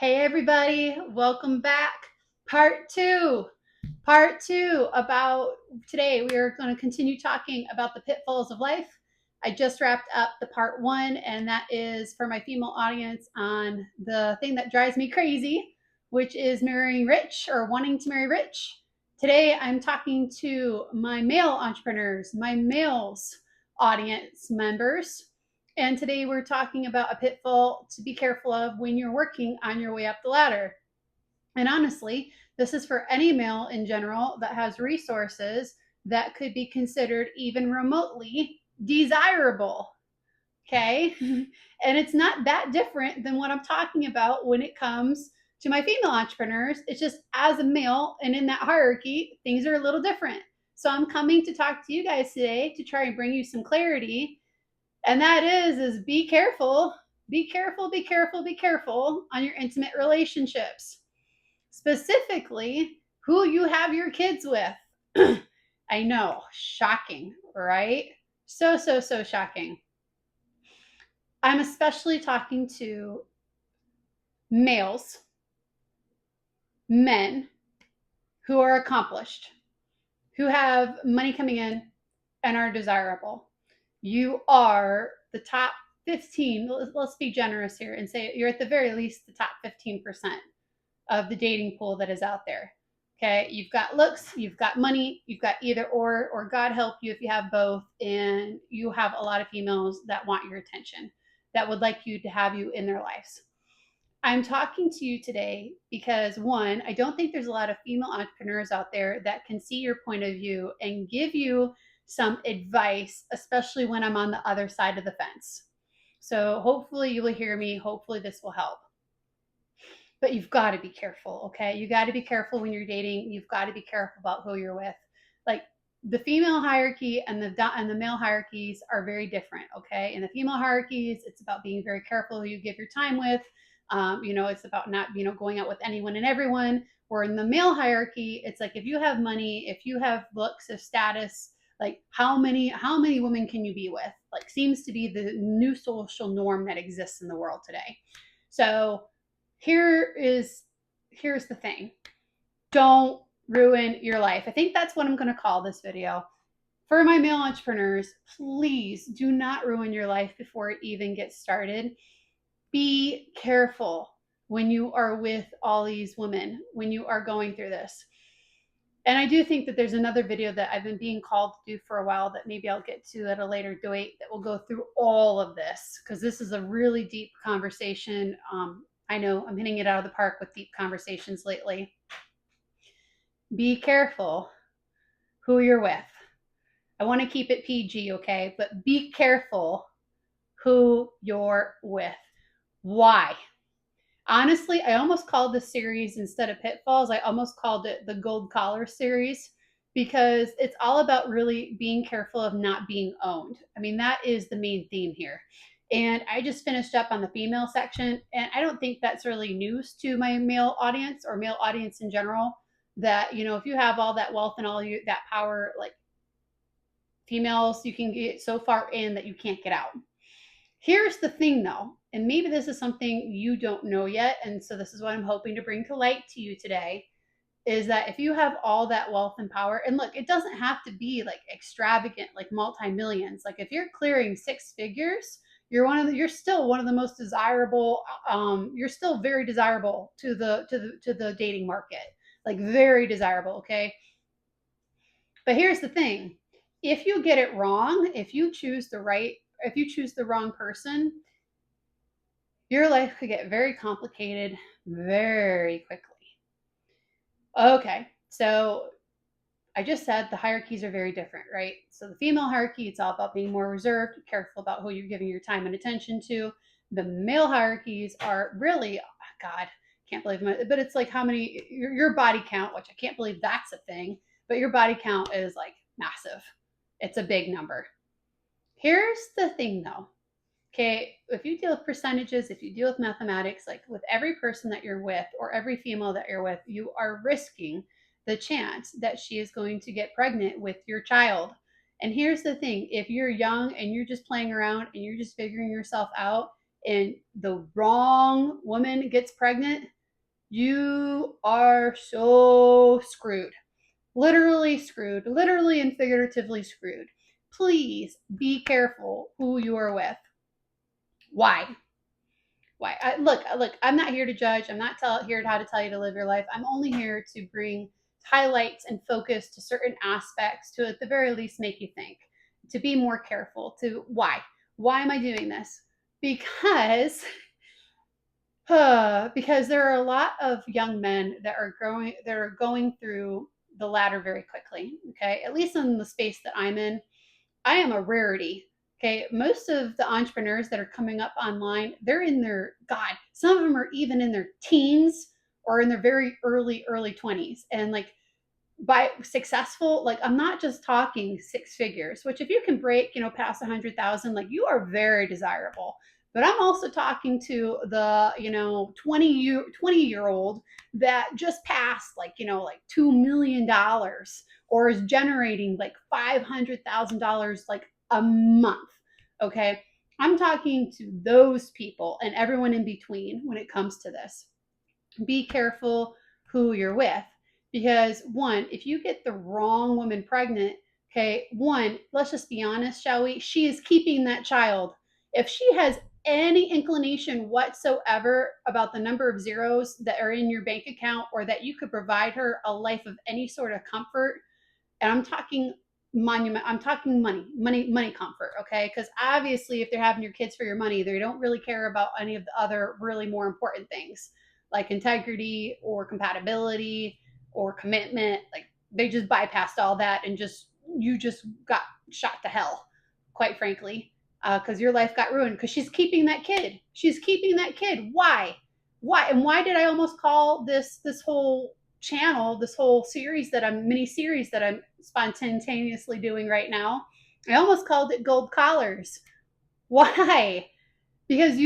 Hey everybody, welcome back. Part two. Part two about today. We are going to continue talking about the pitfalls of life. I just wrapped up the part one, and that is for my female audience on the thing that drives me crazy, which is marrying rich or wanting to marry rich. Today, I'm talking to my male entrepreneurs, my males audience members, and today we're talking about a pitfall to be careful of when you're working on your way up the ladder. And honestly, this is for any male in general that has resources that could be considered even remotely desirable. Okay. And it's not that different than what I'm talking about when it comes to my female entrepreneurs. It's just as a male and in that hierarchy, things are a little different. So I'm coming to talk to you guys today to try and bring you some clarity, and that is be careful, be careful, be careful, be careful on your intimate relationships, specifically who you have your kids with. I know, shocking, right? So shocking. I'm especially talking to males, men who are accomplished, who have money coming in and are desirable. You are the top 15, let's be generous here and say you're at the very least the top 15% of the dating pool that is out there. Okay, you've got looks, you've got money, you've got either or God help you if you have both, and you have a lot of females that want your attention, that would like you to have you in their lives. I'm talking to you today because one, I don't think there's a lot of female entrepreneurs out there that can see your point of view and give you some advice, especially when I'm on the other side of the fence. So hopefully you will hear me. Hopefully this will help. But you've got to be careful, okay? You got to be careful when you're dating. You've got to be careful about who you're with. Like the female hierarchy and the male hierarchies are very different, okay? In the female hierarchies, it's about being very careful who you give your time with. It's about not, going out with anyone and everyone. Or in the male hierarchy, it's like if you have money, if you have looks, if status, like how many women can you be with? Like seems to be the new social norm that exists in the world today. So here's the thing. Don't ruin your life. I think that's what I'm going to call this video. For my male entrepreneurs, please do not ruin your life before it even gets started. Be careful when you are with all these women, when you are going through this. And I do think that there's another video that I've been being called to do for a while that maybe I'll get to at a later date that will go through all of this, because this is a really deep conversation. I know I'm hitting it out of the park with deep conversations lately. Be careful who you're with. I want to keep it PG, okay? But be careful who you're with. Why? Honestly, I almost called this series, instead of Pitfalls, I almost called it the Gold Collar series, because it's all about really being careful of not being owned. I mean, that is the main theme here. And I just finished up on the female section, and I don't think that's really news to my male audience or male audience in general, that, if you have all that wealth and that power, like females, you can get so far in that you can't get out. Here's the thing though, and maybe this is something you don't know yet, and so this is what I'm hoping to bring to light to you today, is that if you have all that wealth and power, and look, it doesn't have to be like extravagant, like multi-millions. Like if you're clearing six figures, you're still one of the most desirable. You're still very desirable to the dating market, like very desirable. Okay, but here's the thing: if you get it wrong, if you choose the wrong person, your life could get very complicated very quickly. Okay, so I just said the hierarchies are very different, right? So the female hierarchy, it's all about being more reserved, careful about who you're giving your time and attention to. The male hierarchies are really, oh God, can't believe it, but it's like how many, your body count, which I can't believe that's a thing, but your body count is like massive. It's a big number. Here's the thing though. Okay, if you deal with percentages, if you deal with mathematics, like with every person that you're with or every female that you're with, you are risking the chance that she is going to get pregnant with your child. And here's the thing: if you're young and you're just playing around and you're just figuring yourself out, and the wrong woman gets pregnant, you are so screwed. Literally screwed, literally and figuratively screwed. Please be careful who you are with. Why? Why? Look, I'm not here to judge. I'm not here how to tell you to live your life. I'm only here to bring highlights and focus to certain aspects to, at the very least, make you think, to be more careful. To why? Why am I doing this? Because because there are a lot of young men that are going through the ladder very quickly. Okay, at least in the space that I'm in, I am a rarity. Okay, most of the entrepreneurs that are coming up online, they're in their God. Some of them are even in their teens or in their very early 20s, and like by successful, like I'm not just talking six figures, which if you can break, past 100,000, like you are very desirable. But I'm also talking to the 20-year old that just passed like $2 million or is generating like $500,000 like a month. Okay, I'm talking to those people and everyone in between when it comes to this. Be careful who you're with, because one, if you get the wrong woman pregnant, okay, one, let's just be honest, shall we, she is keeping that child. If she has any inclination whatsoever about the number of zeros that are in your bank account, or that you could provide her a life of any sort of comfort, and I'm talking I'm talking money comfort, okay? Because obviously, if they're having your kids for your money, they don't really care about any of the other really more important things like integrity or compatibility or commitment. Like they just bypassed all that and you just got shot to hell, quite frankly, because your life got ruined because she's keeping that kid. She's keeping that kid. Why? Why? And why did I almost call this whole channel, this whole mini series that I'm spontaneously doing right now, I almost called it Gold Collars. Why? Because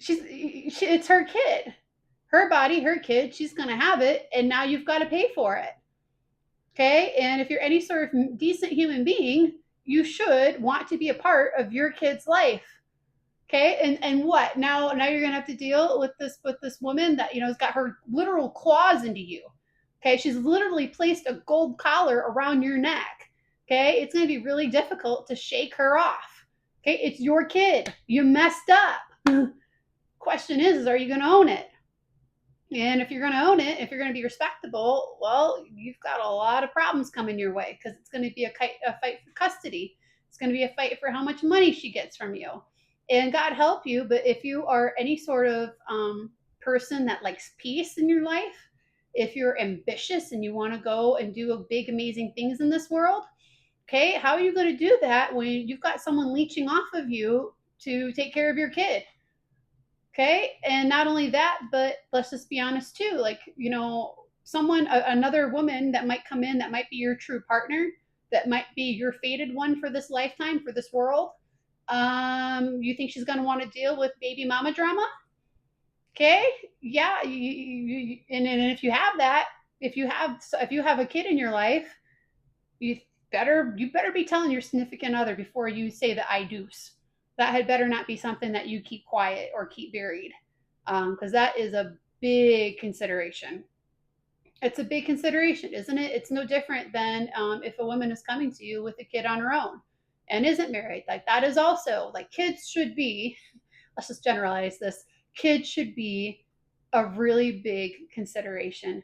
it's her kid, her body, her kid. She's gonna have it, and now you've got to pay for it. Okay, and if you're any sort of decent human being, you should want to be a part of your kid's life. Okay, and what now you're gonna have to deal with this woman that has got her literal claws into you. Okay, she's literally placed a gold collar around your neck. Okay, it's gonna be really difficult to shake her off. Okay, it's your kid, you messed up. Question is are you gonna own it? And if you're going to own it, if you're going to be respectable, well, you've got a lot of problems coming your way, because it's going to be a fight for custody. It's going to be a fight for how much money she gets from you. And God help you, but if you are any sort of person that likes peace in your life, if you're ambitious and you want to go and do big, amazing things in this world, okay, how are you going to do that when you've got someone leeching off of you to take care of your kid? Okay, and not only that, but let's just be honest too, like another woman that might come in, that might be your true partner, that might be your fated one for this lifetime, for this world. You think she's going to want to deal with baby mama drama? Okay, yeah, and if you have that, if you have a kid in your life, you better be telling your significant other before you say the I do's. That had better not be something that you keep quiet or keep buried, because that is a big consideration. It's a big consideration, isn't it? It's no different than if a woman is coming to you with a kid on her own and isn't married. Like that is also like kids should be. Let's just generalize this. Kids should be a really big consideration.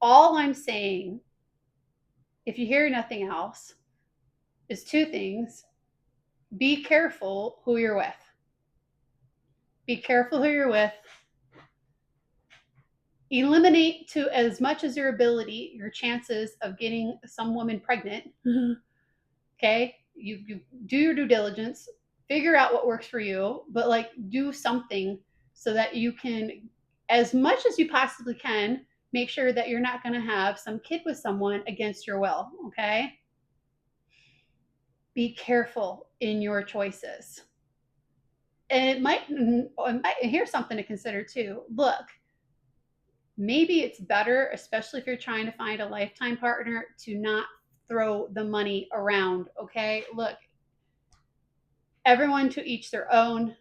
All I'm saying, if you hear nothing else, is two things. Be careful who you're with. Be careful who you're with. Eliminate to as much as your ability your chances of getting some woman pregnant. Okay, you do your due diligence, figure out what works for you, but like do something so that you can, as much as you possibly can, make sure that you're not going to have some kid with someone against your will. Okay, be careful in your choices. And here's something to consider too. Look, maybe it's better, especially if you're trying to find a lifetime partner, to not throw the money around. Okay, look, everyone to each their own.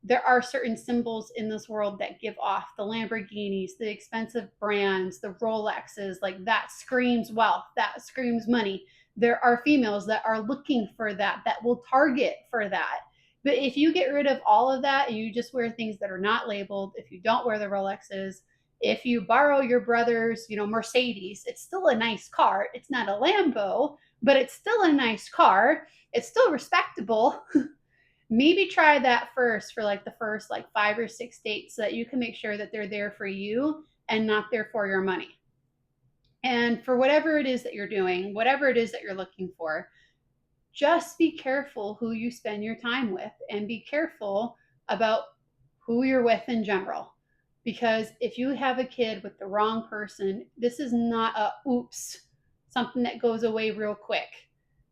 there are certain symbols in this world that give off the Lamborghinis, the expensive brands, the Rolexes, like that screams wealth, that screams money. There are females that are looking for that, that will target for that. But if you get rid of all of that and you just wear things that are not labeled, if you don't wear the Rolexes, if you borrow your brother's, Mercedes, it's still a nice car. It's not a Lambo, but it's still a nice car. It's still respectable. Maybe try that first for like the first like 5 or 6 dates so that you can make sure that they're there for you and not there for your money. And for whatever it is that you're doing, whatever it is that you're looking for, just be careful who you spend your time with and be careful about who you're with in general. Because if you have a kid with the wrong person, this is not a oops, something that goes away real quick.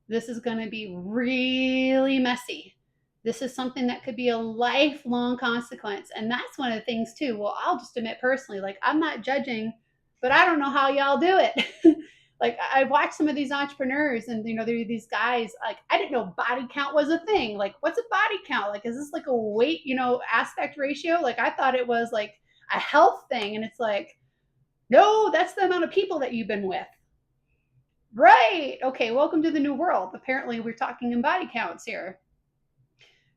This is going to be really messy. This is something that could be a lifelong consequence. And that's one of the things, too. Well, I'll just admit personally, like, I'm not judging, but I don't know how y'all do it. Like, I watch some of these entrepreneurs and, there are these guys, like, I didn't know body count was a thing. Like, what's a body count? Like, is this like a weight, aspect ratio? Like, I thought it was like a health thing. And it's like, no, that's the amount of people that you've been with. Right. Okay. Welcome to the new world. Apparently, we're talking in body counts here.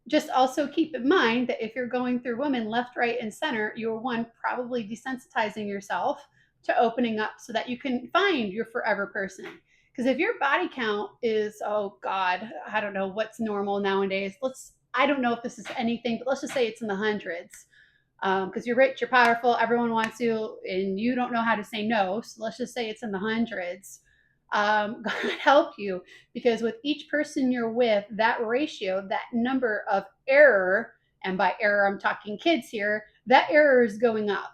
Just also keep in mind that if you're going through women left, right, and center, you're probably desensitizing yourself to opening up so that you can find your forever person. Because if your body count is, oh God, I don't know what's normal nowadays. I don't know if this is anything, but let's just say it's in the hundreds. Because you're rich, you're powerful, everyone wants you, and you don't know how to say no. So let's just say it's in the hundreds. God help you, because with each person you're with, that ratio, that number of error, and by error I'm talking kids here, that error is going up.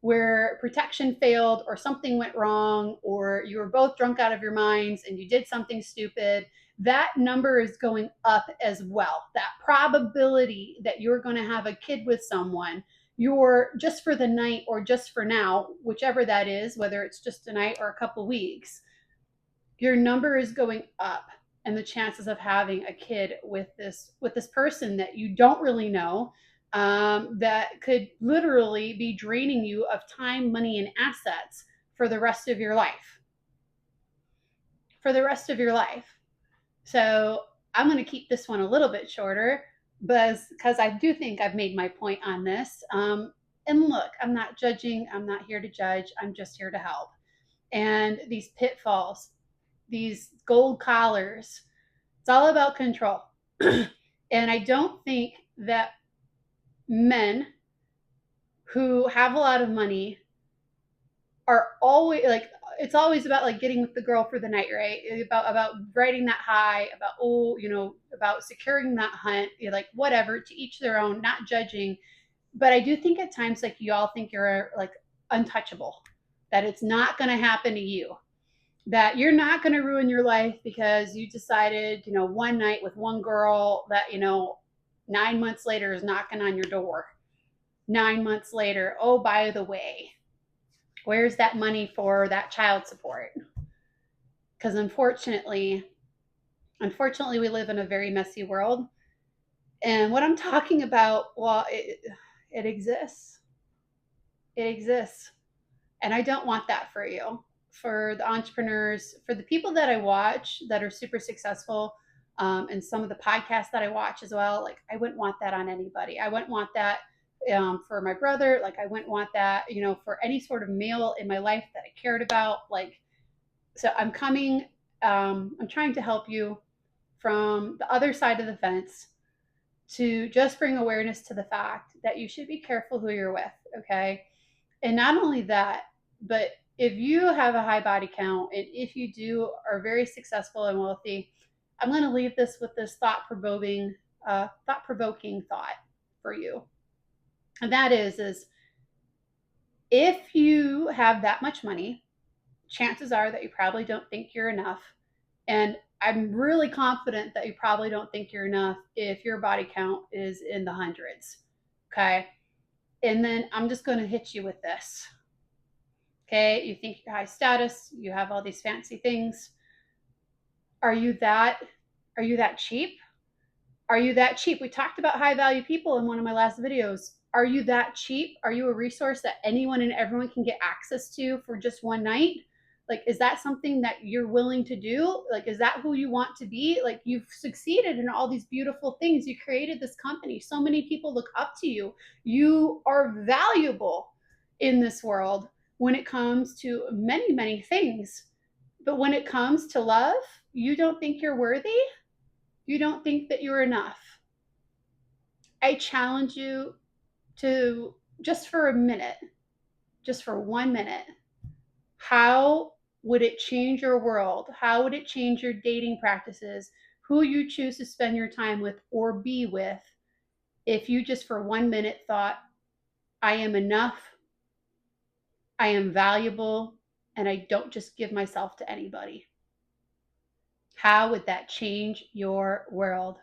Where protection failed or something went wrong or you were both drunk out of your minds and you did something stupid, that number is going up as well. That probability that you're going to have a kid with someone, you're just for the night or just for now, whichever that is, whether it's just a night or a couple weeks, your number is going up, and the chances of having a kid with this person that you don't really know, that could literally be draining you of time, money, and assets for the rest of your life. For the rest of your life. So I'm going to keep this one a little bit shorter, because I do think I've made my point on this. And look, I'm not judging. I'm not here to judge. I'm just here to help. And these pitfalls, these gold collars, it's all about control. And I don't think that men who have a lot of money are always like, it's always about like getting with the girl for the night, right? About riding that high, about securing that hunt, like whatever, to each their own, not judging. But I do think at times like y'all think you're like untouchable, that it's not going to happen to you, that you're not going to ruin your life because you decided, one night with one girl that, 9 months later is knocking on your door. 9 months later, oh, by the way, where's that money for that child support? Because unfortunately, we live in a very messy world. And what I'm talking about, well, it exists. It exists. And I don't want that for you. For the entrepreneurs, for the people that I watch that are super successful, and some of the podcasts that I watch as well, like I wouldn't want that on anybody. I wouldn't want that for my brother. Like I wouldn't want that, for any sort of male in my life that I cared about. Like, so I'm trying to help you from the other side of the fence to just bring awareness to the fact that you should be careful who you're with. Okay. And not only that, but if you have a high body count and if you are very successful and wealthy, I'm going to leave this with this thought-provoking thought for you. And that is if you have that much money, chances are that you probably don't think you're enough. And I'm really confident that you probably don't think you're enough if your body count is in the hundreds. Okay. And then I'm just going to hit you with this. Okay, you think you're high status, you have all these fancy things. Are you that cheap? Are you that cheap? We talked about high value people in one of my last videos. Are you that cheap? Are you a resource that anyone and everyone can get access to for just one night? Like, is that something that you're willing to do? Like, is that who you want to be? Like, you've succeeded in all these beautiful things. You created this company. So many people look up to you. You are valuable in this world when it comes to many, many things. But when it comes to love, you don't think you're worthy? You don't think that you're enough? I challenge you to, just for a minute, just for 1 minute, how would it change your world? How would it change your dating practices? Who you choose to spend your time with or be with if you just for 1 minute thought, I am enough, I am valuable, and I don't just give myself to anybody? How would that change your world?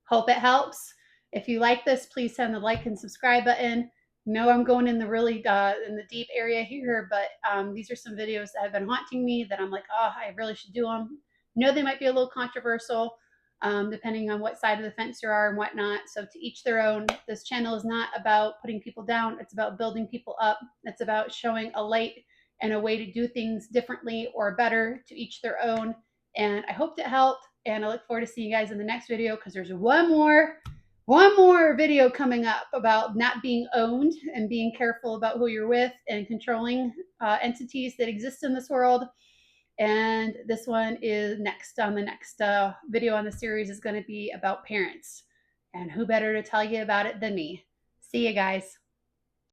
Hope it helps. If you like this, please hit the like and subscribe button. No, I'm going in the really in the deep area here, but these are some videos that have been haunting me that I'm like, oh, I really should do them. No, they might be a little controversial, depending on what side of the fence you are and whatnot. So to each their own. This channel is not about putting people down. It's about building people up. It's about showing a light and a way to do things differently or better. To each their own. And I hope that helped. And I look forward to seeing you guys in the next video, because there's one more video coming up about not being owned and being careful about who you're with and controlling entities that exist in this world. And this one is next on the next video on the series is going to be about parents. And who better to tell you about it than me? See you guys.